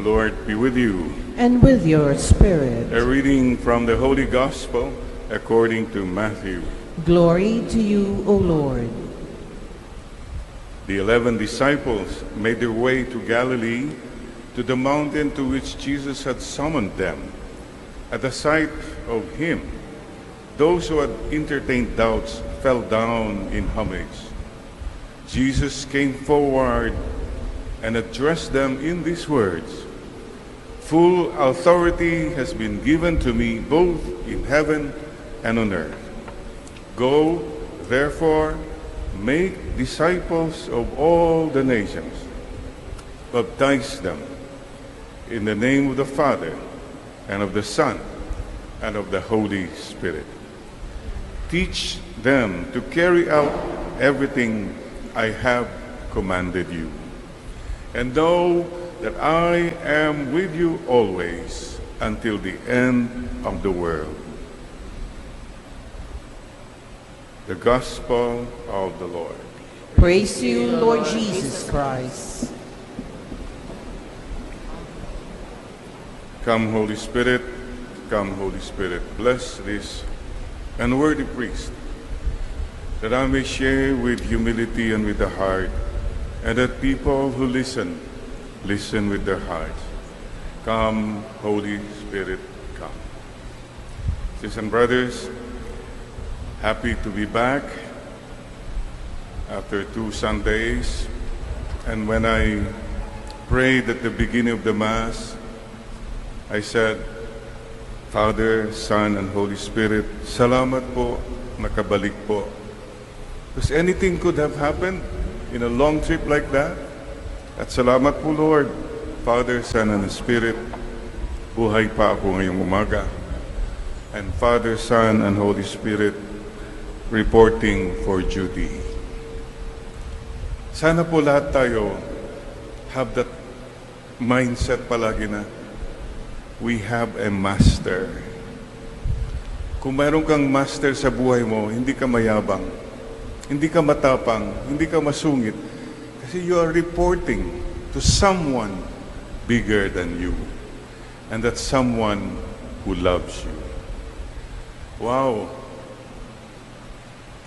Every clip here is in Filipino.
Lord be with you. And with your spirit. A reading from the Holy Gospel according to Matthew. Glory to you, O Lord. The 11 disciples made their way to Galilee, to the mountain to which Jesus had summoned them. At the sight of him, those who had entertained doubts fell down in homage. Jesus came forward and addressed them in these words: "Full authority has been given to me both in heaven and on earth. Go, therefore, make disciples of all the nations. Baptize them in the name of the Father, and of the Son, and of the Holy Spirit. Teach them to carry out everything I have commanded you. And know that I am with you always until the end of the world." The Gospel of the Lord. Praise to you, Lord Jesus Christ. Come, Holy Spirit, come, Holy Spirit. Bless this unworthy priest, that I may share with humility and with the heart, and that people who listen with their hearts. Come, Holy Spirit, come. Sisters and brothers, happy to be back after 2 Sundays. And when I prayed at the beginning of the Mass, I said, Father, Son, and Holy Spirit, salamat po, nakabalik po. Because anything could have happened in a long trip like that. At salamat po, Lord, Father, Son, and Spirit, buhay pa ako ngayong umaga. And Father, Son, and Holy Spirit, reporting for duty. Sana po lahat tayo have that mindset palagi na we have a master. Kung mayroon kang master sa buhay mo, hindi ka mayabang, hindi ka matapang, hindi ka masungit. Kasi you are reporting to someone bigger than you. And that's someone who loves you. Wow!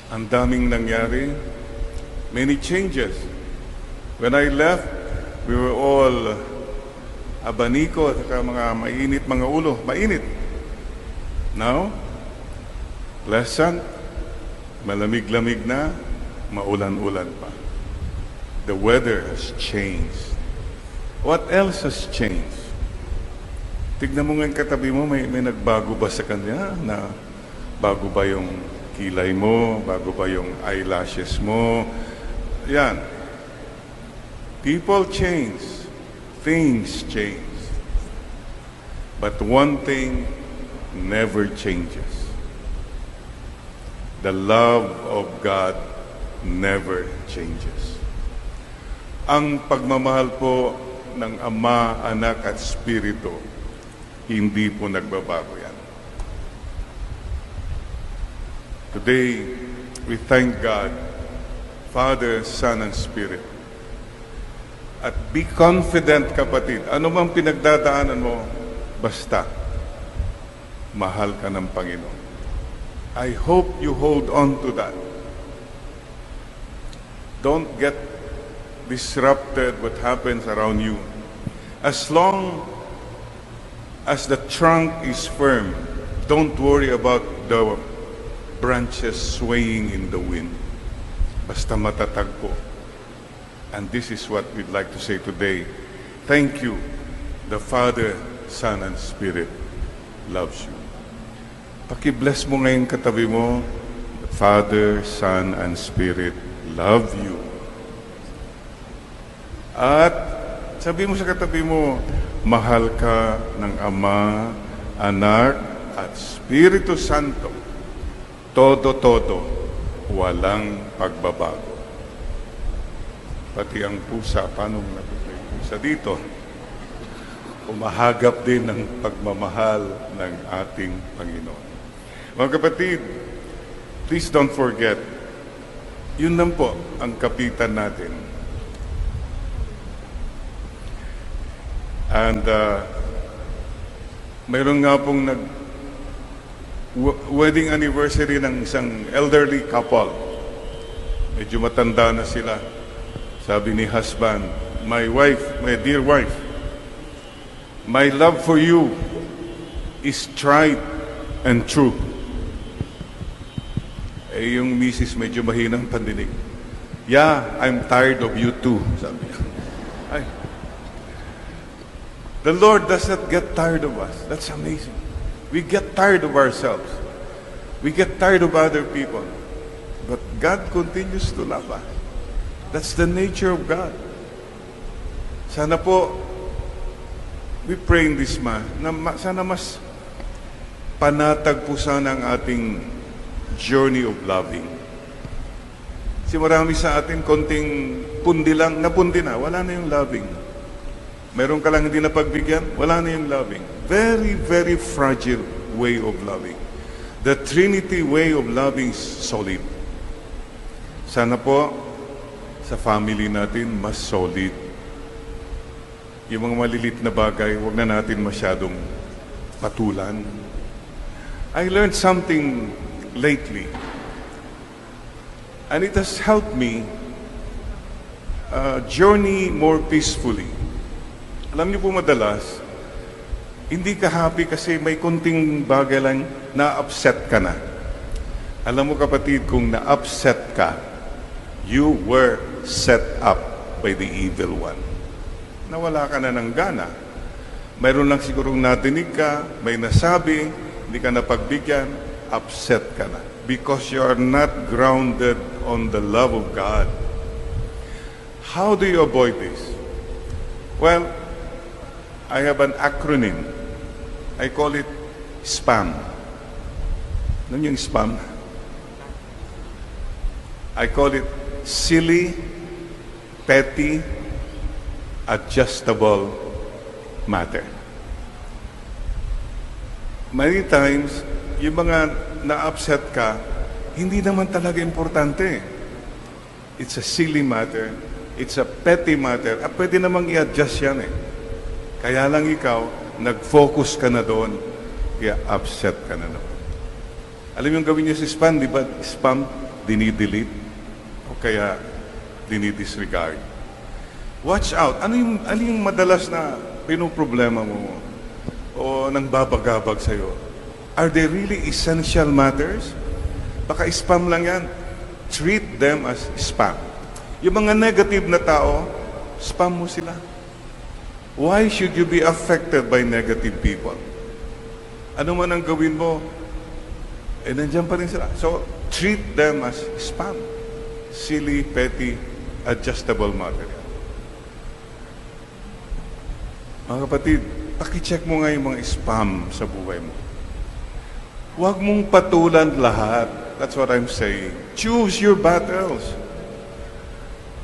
Ang daming nangyari. Many changes. When I left, we were all abaniko at mga mainit mga ulo. Mainit. Now, pleasant, malamig-lamig na, maulan-ulan pa. The weather has changed. What else has changed? Tignan mo ngayon katabi mo, may nagbago ba sa kanya? Na bago ba yung kilay mo? Bago ba yung eyelashes mo? Yan. People change. Things change. But one thing never changes. The love of God never changes. Ang pagmamahal po ng Ama, Anak at Espiritu, hindi po nagbabago yan. Today, we thank God, Father, Son, and Spirit. At be confident, kapatid, ano mang pinagdadaanan mo, basta, mahal ka ng Panginoon. I hope you hold on to that. Don't get disrupted what happens around you. As long as the trunk is firm, don't worry about the branches swaying in the wind. Basta matatag po. And this is what we'd like to say today. Thank you. The Father, Son, and Spirit loves you. Paki-bless mo ngayon katabi mo. The Father, Son, and Spirit love you. At sabi mo sa katabi mo, mahal ka ng Ama, Anak, at Espiritu Santo. Todo-todo, walang pagbabago. Pati ang pusa, paano napitay pusa dito? Umahagap din ng pagmamahal ng ating Panginoon. Mga kapatid, please don't forget, yun lang po ang kapitan natin. And mayroon nga pong wedding anniversary ng isang elderly couple. Medyo matanda na sila. Sabi ni husband, my dear wife, my love for you is tried and true. Eh, yung misis medyo mahinang pandinig. Yeah, I'm tired of you too, sabi niya. Ay. The Lord does not get tired of us. That's amazing. We get tired of ourselves. We get tired of other people. But God continues to love us. That's the nature of God. Sana po, we pray in this Mass, na sana mas panatag po sana ang ating journey of loving. Kasi marami sa atin, konting pundi lang, napundi na, wala na yung loving. Meron ka lang hindi napagbigyan, wala na yung loving. Very, very fragile way of loving. The Trinity way of loving is solid. Sana po, sa family natin, mas solid. Yung mga malilit na bagay, huwag na natin masyadong patulan. I learned something lately, and it has helped me journey more peacefully. Alam niyo po madalas, hindi ka happy kasi may konting bagay lang na-upset ka na. Alam mo kapatid, kung na-upset ka, you were set up by the evil one. Nawala ka na ng gana. Mayroon lang sigurong nadinig ka, may nasabi, hindi ka napagbigyan, upset ka na. Because you are not grounded on the love of God. How do you avoid this? Well, I have an acronym. I call it SPAM. Ano yung SPAM? I call it silly, petty, adjustable matter. Many times, yung mga na-upset ka, hindi naman talaga importante. It's a silly matter. It's a petty matter. Pwede namang i-adjust yan eh. Kaya lang ikaw, nag-focus ka na doon, kaya upset ka na naman. Alam yung gawin niyo si spam, di ba? Spam, dinidelete, o kaya dinidisregard. Watch out. Ano yung madalas na pinoproblema mo o nang babagabag sa'yo? Are they really essential matters? Baka spam lang yan. Treat them as spam. Yung mga negative na tao, spam mo sila. Why should you be affected by negative people? Ano man ang gawin mo, nandiyan pa rin sila. So, treat them as spam. Silly, petty, adjustable material. Mga kapatid, pakicheck mo nga yung mga spam sa buhay mo. Huwag mong patulan lahat. That's what I'm saying. Choose your battles.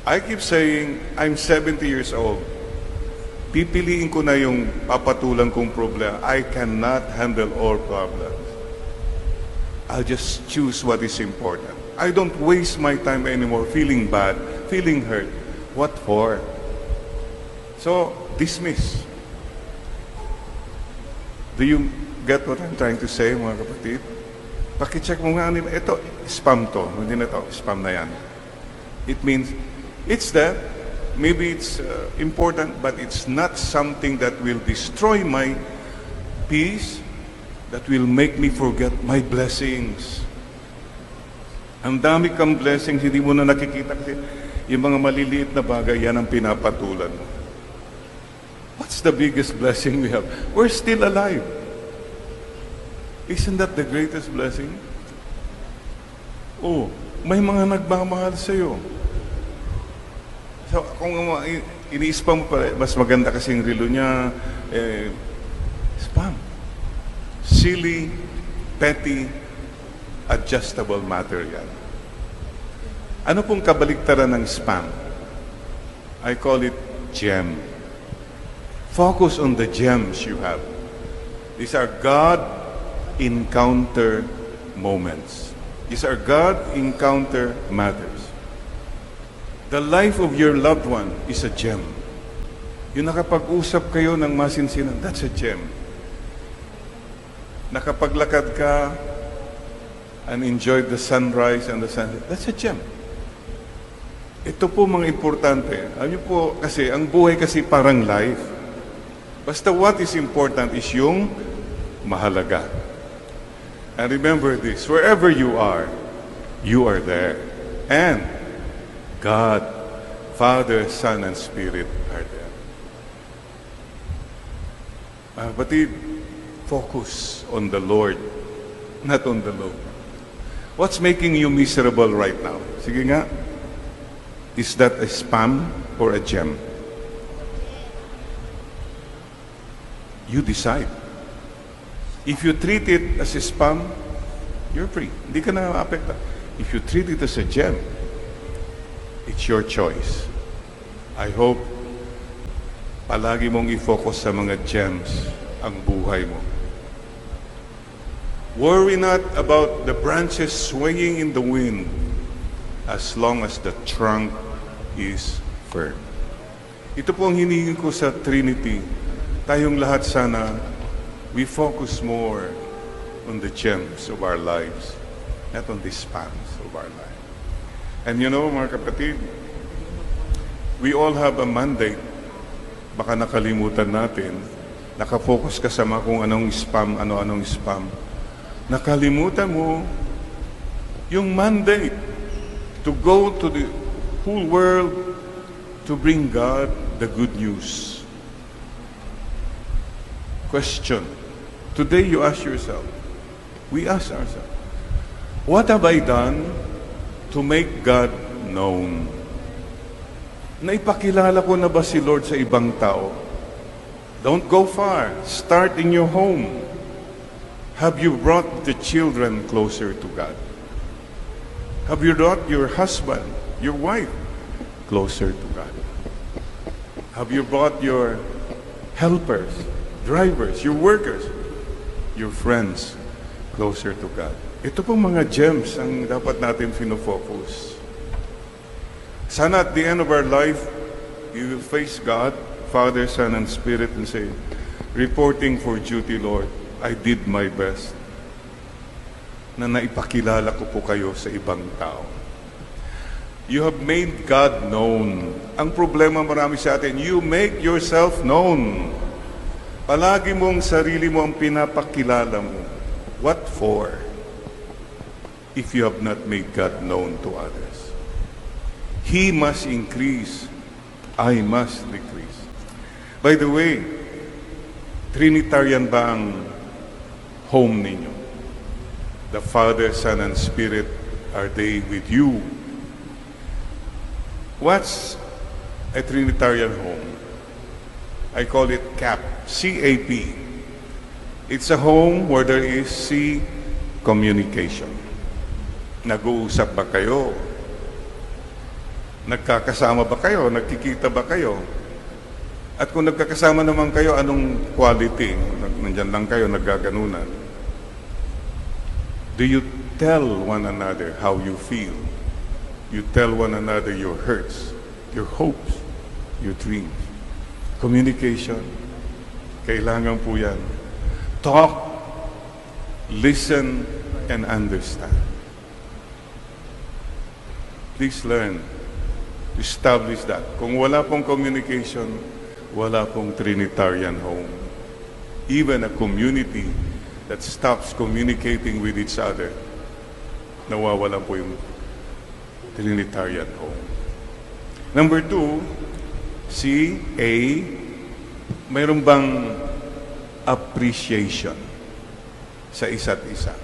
I keep saying, I'm 70 years old. Pipiliin ko na yung papatulan kong problema. I cannot handle all problems. I'll just choose what is important. I don't waste my time anymore feeling bad, feeling hurt. What for? So, dismiss. Do you get what I'm trying to say, mga kapatid? Pakicheck mo nga, ito, spam to. Hindi na to, spam na yan. It means, it's that. Maybe it's important, but it's not something that will destroy my peace, that will make me forget my blessings. Ang dami kang blessings, hindi mo na nakikita kasi yung mga maliliit na bagay, yan ang pinapatulan mo. What's the biggest blessing we have? We're still alive. Isn't that the greatest blessing? Oh, may mga nagmamahal sa'yo. So, kung ini-spam mo pala, mas maganda kasi yung relo niya, spam. Silly, petty, adjustable material. Ano pong kabaliktaran ng spam? I call it gem. Focus on the gems you have. These are God encounter moments. These are God encounter matters. The life of your loved one is a gem. Yung nakapag-usap kayo ng masinsinan, that's a gem. Nakapaglakad ka and enjoyed the sunrise and the sunset, that's a gem. Ito po mga importante. Alam niyo po, kasi ang buhay kasi parang life. Basta what is important is yung mahalaga. And remember this, wherever you are there. And God, Father, Son, and Spirit are there. Mga kapatid, focus on the Lord, not on the low. What's making you miserable right now? Sige nga. Is that a spam or a gem? You decide. If you treat it as a spam, you're free. Hindi ka na maapekta. If you treat it as a gem, it's your choice. I hope palagi mong i-focus sa mga gems ang buhay mo. Worry not about the branches swinging in the wind as long as the trunk is firm. Ito po ang hinihingi ko sa Trinity. Tayong lahat sana, we focus more on the gems of our lives, not on the spans of our life. And you know, mga kapatid, we all have a mandate. Baka nakalimutan natin, nakafocus ka sa mga kung anong spam, ano-anong spam. Nakalimutan mo yung mandate to go to the whole world to bring God the good news. Question. Today you ask yourself, we ask ourselves, what have I done to make God known? Naipakilala ko na ba si Lord sa ibang tao? Don't go far. Start in your home. Have you brought the children closer to God? Have you brought your husband, your wife, closer to God? Have you brought your helpers, drivers, your workers, your friends closer to God? Ito pong mga gems ang dapat natin finofocus. Sana at the end of our life, you will face God, Father, Son, and Spirit and say, reporting for duty, Lord, I did my best na naipakilala ko po kayo sa ibang tao. You have made God known. Ang problema marami sa atin, you make yourself known. Palagi mong sarili mo ang pinapakilala mo. What for? If you have not made God known to others. He must increase, I must decrease. By the way, Trinitarian ba ang home ninyo? The Father, Son, and Spirit, are they with you? What's a Trinitarian home? I call it CAP, C-A-P. It's a home where there is C, communication. Nag-uusap ba kayo? Nagkakasama ba kayo? Nagkikita ba kayo? At kung nagkakasama naman kayo, anong quality? Nandyan lang kayo, naggaganunan. Do you tell one another how you feel? You tell one another your hurts, your hopes, your dreams. Communication, kailangan po yan. Talk, listen, and understand. Please learn to establish that. Kung wala pong communication, wala pong Trinitarian home. Even a community that stops communicating with each other, nawawala po yung Trinitarian home. Number 2, C-A, mayroon bang appreciation sa isa't isa?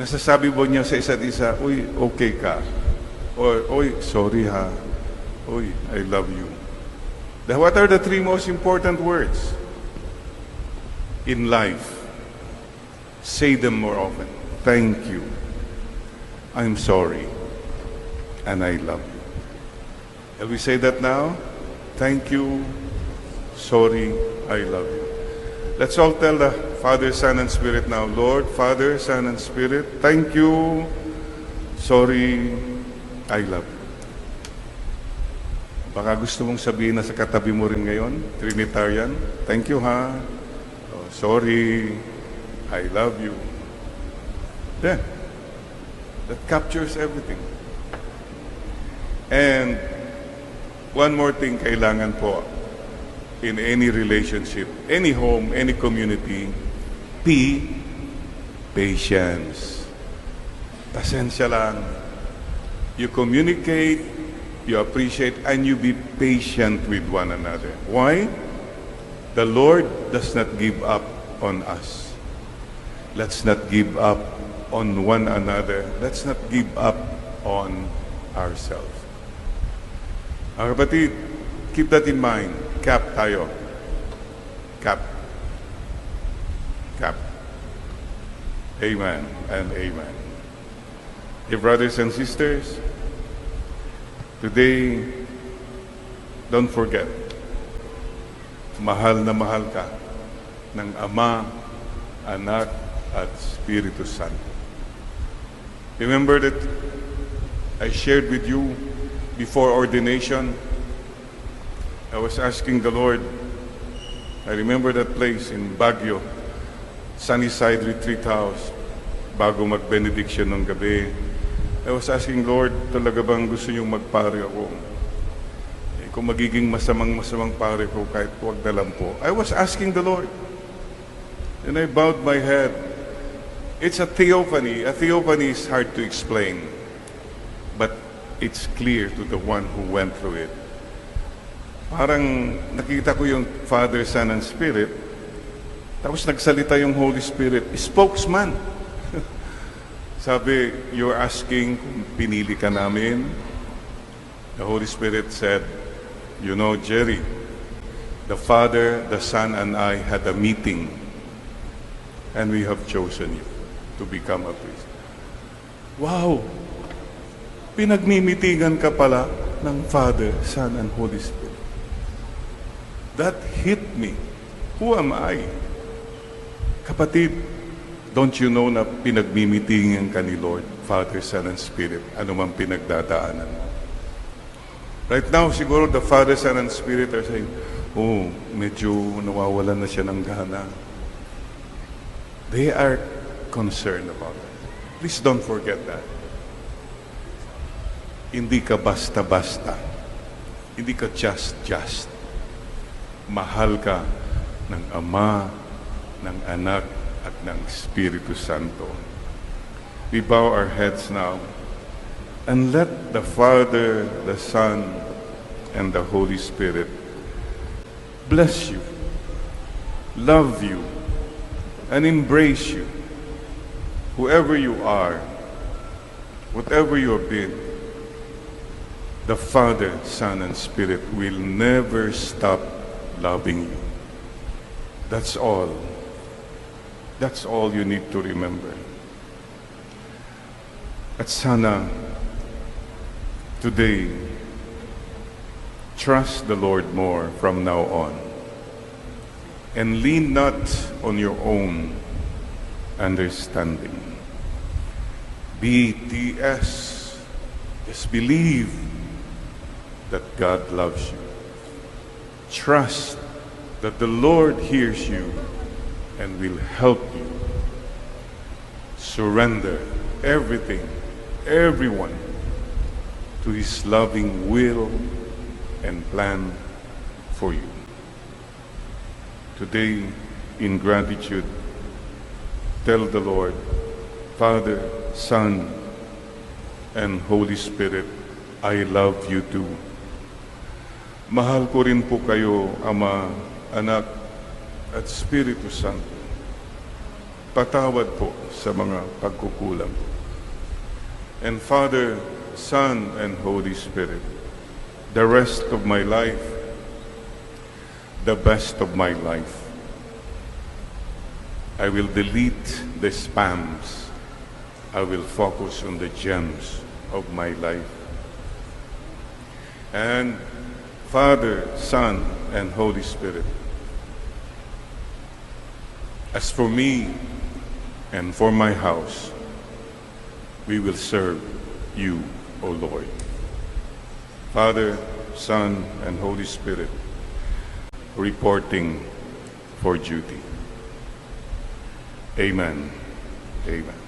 Nasasabi mo niya sa isa't isa, uy, okay ka. Or, uy, sorry ha. Uy, I love you. What are the 3 most important words in life? Say them more often. Thank you. I'm sorry. And I love you. Shall we say that now? Thank you. Sorry. I love you. Let's all tell the Father, Son, and Spirit now. Lord, Father, Son, and Spirit, thank you. Sorry. I love you. Baka gusto mong sabihin na sa katabi mo rin ngayon, Trinitarian, thank you ha. Oh, sorry, I love you. Then, that captures everything. And one more thing kailangan po in any relationship, any home, any community, patience. Pasensya lang. You communicate, you appreciate, and you be patient with one another. Why? The Lord does not give up on us. Let's not give up on one another. Let's not give up on ourselves. Mga kapatid, keep that in mind. Cap tayo. Cap. Cap. Amen and amen. Dear brothers and sisters, today, don't forget, mahal na mahal ka ng Ama, Anak, at Espiritu Santo. Remember that I shared with you before ordination, I was asking the Lord, I remember that place in Baguio, Sunnyside Retreat House, bago mag-benediction ng gabi. I was asking, Lord, talaga bang gusto niyong magpare ako? Kung magiging masamang pare ko, kahit huwag na lang po. I was asking the Lord. And I bowed my head. It's a theophany. A theophany is hard to explain. But it's clear to the one who went through it. Parang nakita ko yung Father, Son, and Spirit. Tapos nagsalita yung Holy Spirit. Spokesman. Sabi, you're asking kung pinili ka namin. The Holy Spirit said, you know, Jerry, the Father, the Son, and I had a meeting, and we have chosen you to become a priest. Wow! Pinagmimitingan ka pala ng Father, Son, and Holy Spirit. That hit me. Who am I? Kapatid, don't you know na pinagmimitingan ka ni Lord, Father, Son, and Spirit, ano man pinagdadaanan mo? Right now, siguro the Father, Son, and Spirit are saying, oh, medyo nawawalan na siya ng gana. They are concerned about it. Please don't forget that. Hindi ka basta-basta. Hindi ka just. Mahal ka ng Ama, ng Anak, at ng Espiritu Santo. We bow our heads now and let the Father, the Son, and the Holy Spirit bless you, love you, and embrace you. Whoever you are, whatever you have been, the Father, Son, and Spirit will never stop loving you. That's all. That's all you need to remember. At sana, today, trust the Lord more from now on. And lean not on your own understanding. BTS. Just believe that God loves you. Trust that the Lord hears you and will help you. Surrender everything, everyone, to His loving will and plan for you. Today, in gratitude, tell the Lord, Father, Son, and Holy Spirit, I love you too. Mahal ko rin po kayo, Ama, Anak, at Espiritu Santo. Patawad po sa mga pagkukulang. And Father, Son, and Holy Spirit, the rest of my life, the best of my life, I will delete the spams. I will focus on the gems of my life. And Father, Son, and Holy Spirit, as for me and for my house, we will serve you, O Lord. Father, Son, and Holy Spirit, reporting for duty. Amen. Amen.